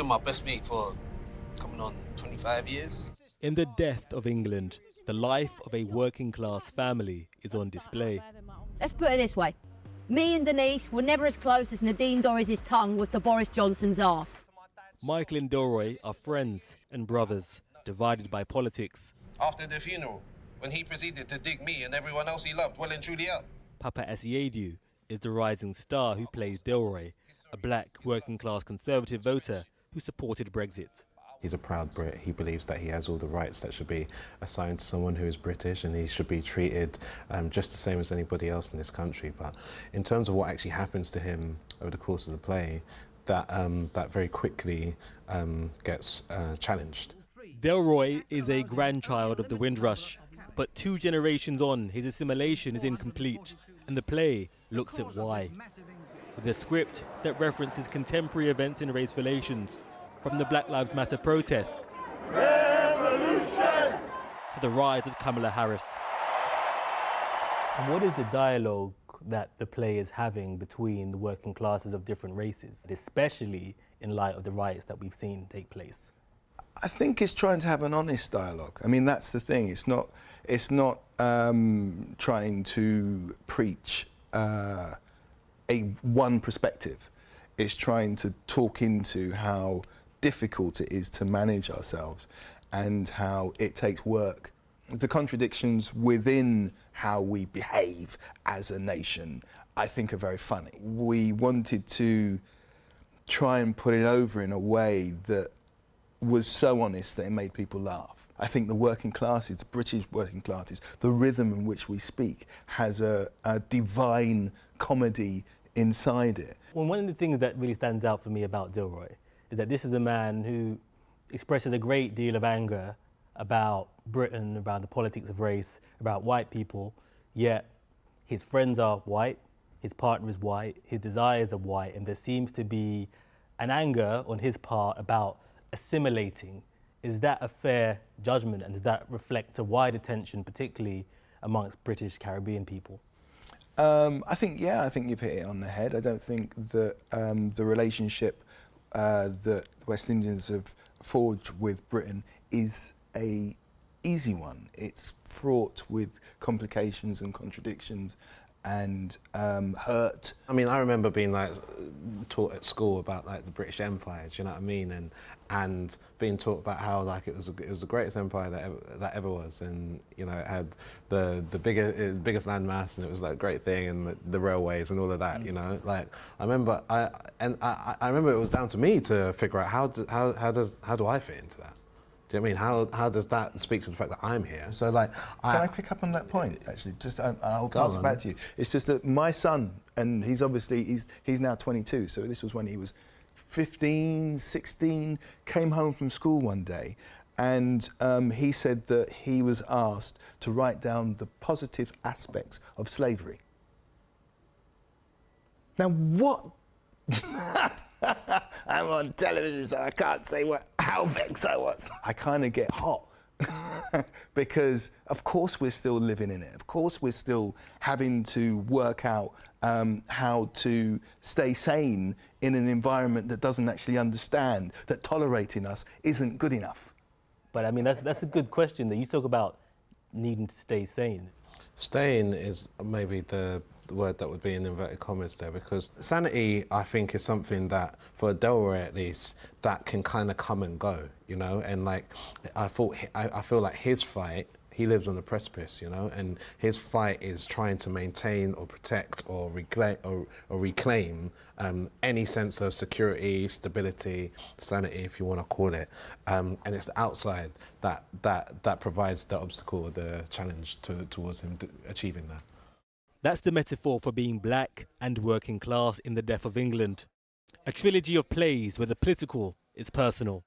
known my best mate for coming on 25 years. In The Death of England, the life of a working-class family is on display. Let's put it this way. Me and Denise were never as close as Nadine Dorries' tongue was to Boris Johnson's arse. Michael and Delroy are friends and brothers, divided by politics. After the funeral, when he proceeded to dig me and everyone else he loved well and truly up. Papa Essiedu is the rising star who plays Delroy, a black working-class conservative voter who supported Brexit. He's a proud Brit. He believes that he has all the rights that should be assigned to someone who is British, and he should be treated just the same as anybody else in this country. But in terms of what actually happens to him over the course of the play, that very quickly gets challenged. Delroy is a grandchild of the Windrush, but 2 generations on, his assimilation is incomplete, and the play looks at why. With a script that references contemporary events in race relations, from the Black Lives Matter protests Revolution! To the rise of Kamala Harris. And what is the dialogue that the play is having between the working classes of different races, especially in light of the riots that we've seen take place? I think it's trying to have an honest dialogue. I mean, that's the thing. It's not trying to preach one perspective. It's trying to talk into how difficult it is to manage ourselves and how it takes work. The contradictions within how we behave as a nation, I think, are very funny. We wanted to try and put it over in a way that was so honest that it made people laugh. I think the working classes, British working classes, the rhythm in which we speak has a divine comedy inside it. Well, one of the things that really stands out for me about Delroy is that this is a man who expresses a great deal of anger about Britain, about the politics of race, about white people, yet his friends are white, his partner is white, his desires are white, and there seems to be an anger on his part about assimilating. Is that a fair judgment, and does that reflect a wider tension, particularly amongst British Caribbean people? I think you've hit it on the head. I don't think that the relationship that West Indians have forged with Britain is a easy one. It's fraught with complications and contradictions and hurt. I mean, I remember being taught at school about the British Empire, do you know what I mean? And being taught about how it was the greatest empire that ever was, and you know, it had the biggest landmass, and it was a great thing, and the railways and all of that. You know, I remember I remember it was down to me to figure out how do I fit into that. Do you know what I mean? How does that speak to the fact that I'm here? So can I pick up on that point, actually? Just I'll pass it back to you. It's just that my son, and he's now 22, so this was when he was 15, 16, came home from school one day, and he said that he was asked to write down the positive aspects of slavery. Now what? I'm on television, so I can't say how vexed I was. I kind of get hot because, of course, we're still living in it. Of course, we're still having to work out how to stay sane in an environment that doesn't actually understand that tolerating us isn't good enough. But I mean, that's a good question. That you talk about needing to stay sane. Staying is maybe the word that would be in inverted commas there, because sanity, I think, is something that, for Delroy at least, that can kind of come and go, you know. And I feel like his fight, he lives on the precipice, you know, and his fight is trying to maintain or protect or reclaim any sense of security, stability, sanity, if you want to call it. And it's the outside that provides the obstacle or the challenge towards him achieving that. That's the metaphor for being black and working class in The Death of England, a trilogy of plays where the political is personal.